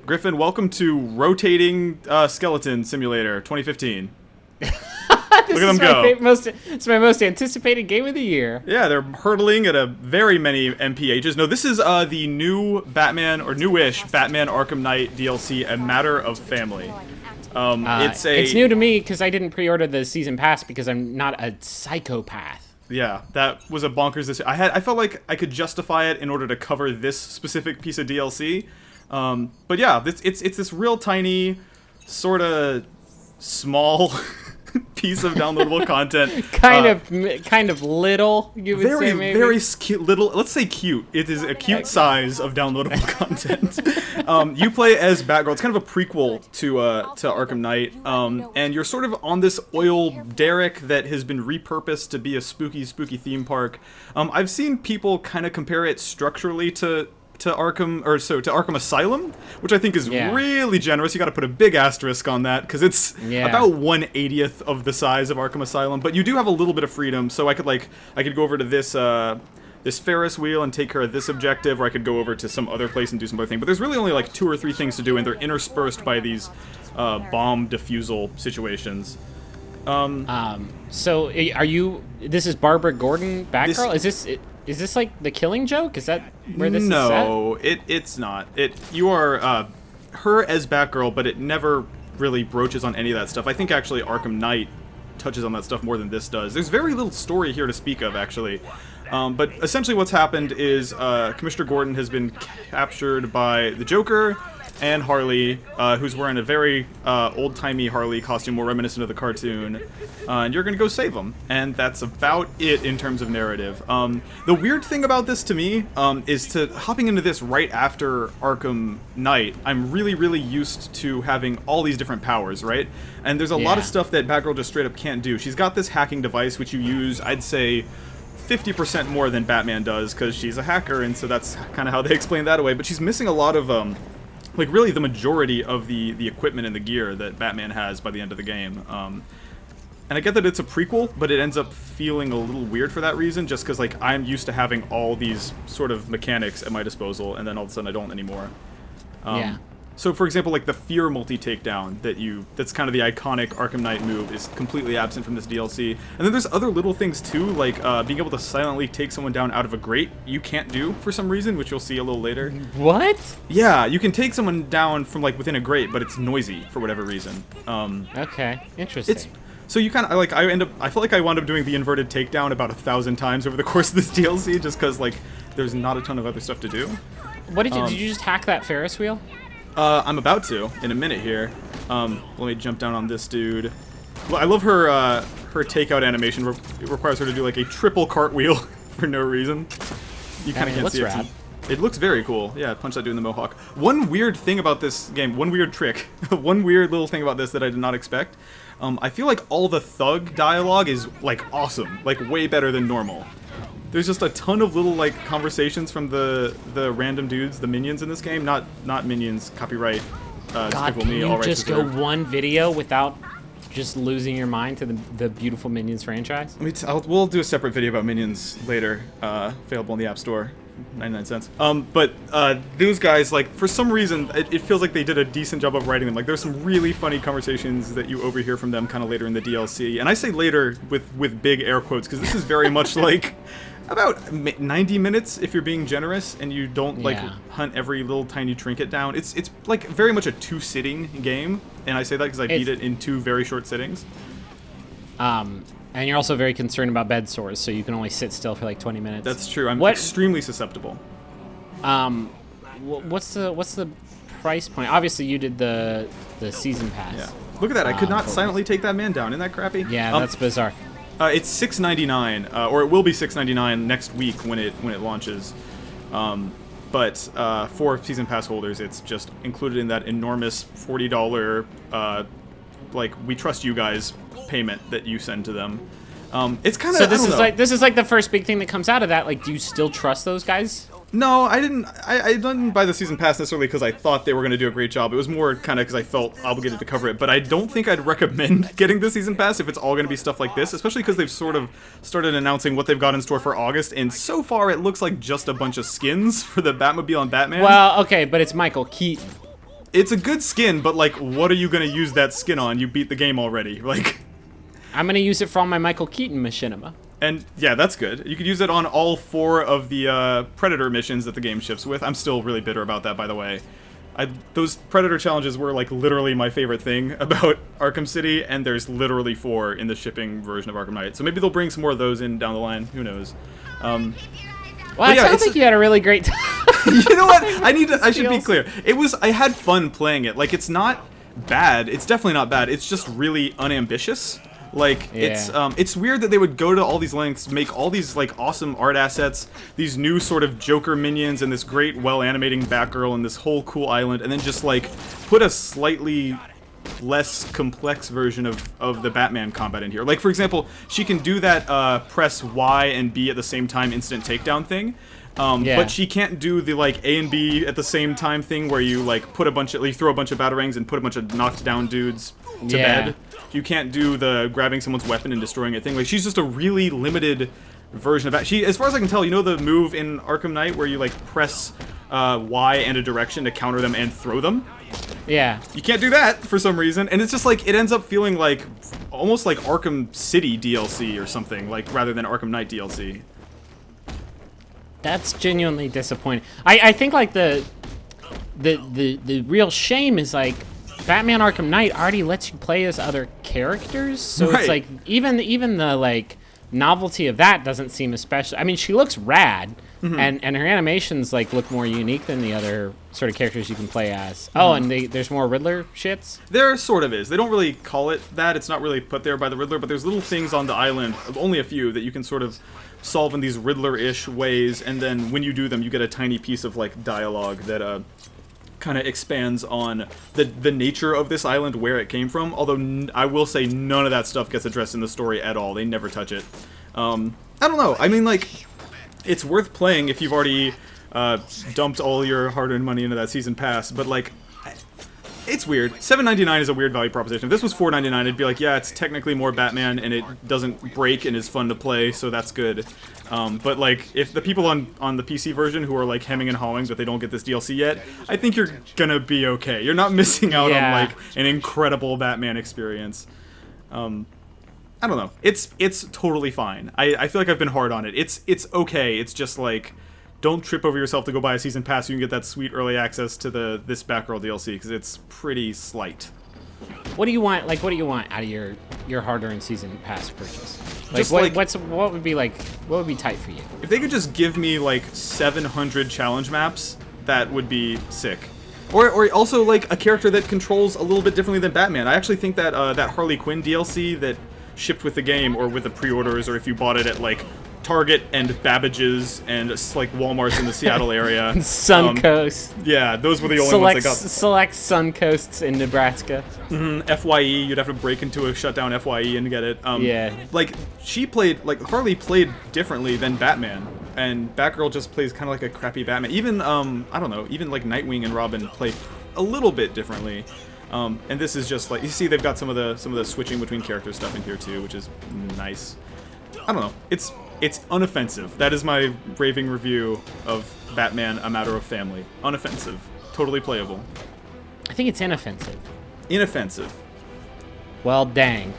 Griffin, welcome to Rotating Skeleton Simulator 2015. Look at them go. It's my most anticipated game of the year. Yeah, they're hurtling at a very many MPHs. No, this is the new Batman, or newish Batman Arkham Knight DLC, A Matter of Family. It's new to me because I didn't pre-order the season pass because I'm not a psychopath. Yeah, that was a bonkers decision. I felt like I could justify it in order to cover this specific piece of DLC. But yeah, it's this real tiny, sort of small piece of downloadable content. kind of little, you would say, maybe? Very cute little, let's say cute. It is a cute size of downloadable content. You play as Batgirl. It's kind of a prequel to Arkham Knight. And you're sort of on this oil derrick that has been repurposed to be a spooky theme park. I've seen people kind of compare it structurally to Arkham Asylum, which I think is really generous. You got to put a big asterisk on that because it's about 1/80th of the size of Arkham Asylum, but you do have a little bit of freedom. So I could go over to this Ferris wheel and take care of this objective, or I could go over to some other place and do some other thing. But there's really only like 2 or 3 things to do, and they're interspersed by these bomb defusal situations. So are you? This is Barbara Gordon, Batgirl. Is this like The Killing Joke? Is that where this is set? No, it's not. You are her as Batgirl, but it never really broaches on any of that stuff. I think actually Arkham Knight touches on that stuff more than this does. There's very little story here to speak of, actually. But essentially what's happened is Commissioner Gordon has been captured by the Joker and Harley, who's wearing a very old-timey Harley costume, more reminiscent of the cartoon, and you're gonna go save him. And that's about it in terms of narrative. The weird thing about this to me is hopping into this right after Arkham Knight. I'm really used to having all these different powers, right? And there's a lot of stuff that Batgirl just straight up can't do. She's got this hacking device, which you use, I'd say, 50% more than Batman does, because she's a hacker, and so that's kind of how they explain that away. But she's missing a lot of like really the majority of the equipment and the gear that Batman has by the end of the game. And I get that it's a prequel, but it ends up feeling a little weird for that reason, just because like I'm used to having all these sort of mechanics at my disposal, and then all of a sudden I don't anymore. So for example, like the fear multi-takedown that's kind of the iconic Arkham Knight move is completely absent from this DLC. And then there's other little things too, like being able to silently take someone down out of a grate you can't do for some reason, which you'll see a little later. What? Yeah, you can take someone down from like within a grate, but it's noisy for whatever reason. Okay, interesting. So you kind of I feel like I wound up doing the inverted takedown about 1,000 times over the course of this DLC, just because like there's not a ton of other stuff to do. What did you just hack that Ferris wheel? I'm about to in a minute here. Let me jump down on this dude. Well, I love her takeout animation. It requires her to do like a triple cartwheel for no reason. You kind of can't see it. Rad. It looks very cool. Yeah, punch that dude in the mohawk. One weird thing about this game, one weird trick, one weird little thing about this that I did not expect. I feel like all the thug dialogue is like awesome, like way better than normal. There's just a ton of little like conversations from the random dudes, the minions in this game. Not minions, copyright. God, can you just go one video without just losing your mind to the beautiful Minions franchise? We'll do a separate video about Minions later, available in the App Store, 99 cents. But those guys, like, for some reason, it feels like they did a decent job of writing them. Like, there's some really funny conversations that you overhear from them kind of later in the DLC. And I say later with big air quotes, because this is very much like about 90 minutes if you're being generous and you don't like hunt every little tiny trinket down. It's like very much a 2-sitting game, and I say that because I beat it in 2 very short sittings. And you're also very concerned about bed sores, so you can only sit still for like 20 minutes. That's true. I'm extremely susceptible. What's the price point? Obviously, you did the season pass. Yeah. Look at that. I could not silently take that man down. Isn't that crappy? Yeah, that's bizarre. It's $6.99, or it will be $6.99 next week when it launches. But for season pass holders, it's just included in that enormous $40 like we trust you guys payment that you send to them. It's kind of so this is like the first big thing that comes out of that. Like, do you still trust those guys? No, I didn't. I didn't buy the season pass necessarily because I thought they were going to do a great job. It was more kind of because I felt obligated to cover it. But I don't think I'd recommend getting the season pass if it's all going to be stuff like this, especially because they've sort of started announcing what they've got in store for August. And so far, it looks like just a bunch of skins for the Batmobile and Batman. Well, okay, but it's Michael Keaton. it's a good skin, but like, what are you gonna use that skin on? You beat the game already. Like, I'm gonna use it for all my Michael Keaton machinima. And yeah, that's good. You could use it on all 4 of the Predator missions that the game ships with. I'm still really bitter about that, by the way. Those Predator challenges were like literally my favorite thing about Arkham City, and there's literally 4 in the shipping version of Arkham Knight. So maybe they'll bring some more of those in down the line. Who knows? Well, I yeah, think you had a really great time. You know what? I should be clear. I had fun playing it. Like, it's not bad. It's definitely not bad. It's just really unambitious. Like, yeah. It's weird that they would go to all these lengths, make all these, like, awesome art assets, these new sort of Joker minions, and this great, well-animating Batgirl, and this whole cool island, and then just, like, put a slightly less complex version of the Batman combat in here. Like, for example, she can do that press Y and B at the same time instant takedown thing, yeah. But she can't do the, like, A and B at the same time thing where you, like, you throw a bunch of batarangs and put a bunch of knocked down dudes to bed. You can't do the grabbing someone's weapon and destroying a thing. Like, she's just a really limited version of that. She, as far as I can tell, you know the move in Arkham Knight where you, like, press Y and a direction to counter them and throw them? Yeah. You can't do that for some reason, and it's just like, it ends up feeling like, almost like Arkham City DLC or something, like, rather than Arkham Knight DLC. That's genuinely disappointing. I think, like, the real shame is, like, Batman Arkham Knight already lets you play as other characters, so right. It's like, even the, like, novelty of that doesn't seem especially... I mean, she looks rad, mm-hmm. and her animations, like, look more unique than the other sort of characters you can play as. Mm-hmm. Oh, and there's more Riddler shits? There sort of is. They don't really call it that. It's not really put there by the Riddler, but there's little things on the island, only a few, that you can sort of solve in these Riddler-ish ways, and then when you do them, you get a tiny piece of, like, dialogue that, kind of expands on the nature of this island, where it came from, although I will say none of that stuff gets addressed in the story at all. They never touch it. I don't know. I mean, like, it's worth playing if you've already dumped all your hard-earned money into that season pass, but, like, it's weird. $7.99 is a weird value proposition. If this was $4.99, it'd be like, yeah, it's technically more Batman, and it doesn't break and is fun to play, so that's good. But, like, if the people on the PC version who are, like, hemming and hawing that they don't get this DLC yet, I think you're gonna be okay. You're not missing out on, like, an incredible Batman experience. I don't know. It's totally fine. I feel like I've been hard on it. It's okay. It's just, like, don't trip over yourself to go buy a season pass so you can get that sweet early access to this Batgirl DLC, because it's pretty slight. What do you want? Like, what do you want out of your hard-earned season pass purchase? Like, what would be tight for you? If they could just give me like 700 challenge maps, that would be sick. Or also like a character that controls a little bit differently than Batman. I actually think that that Harley Quinn DLC that shipped with the game, or with the pre-orders, or if you bought it at like Target and Babbage's and like Walmart's in the Seattle area. Suncoast. Yeah, those were the only ones that got... Select Suncoasts in Nebraska. Mm-hmm. FYE, you'd have to break into a shutdown FYE and get it. Yeah. Like, Harley played differently than Batman, and Batgirl just plays kind of like a crappy Batman. Even, I don't know, even like Nightwing and Robin play a little bit differently. And this is just like, you see they've got some of the switching between character stuff in here too, which is nice. I don't know. It's unoffensive. That is my raving review of Batman: A Matter of Family. Unoffensive. Totally playable. I think it's inoffensive. Inoffensive. Well, dang.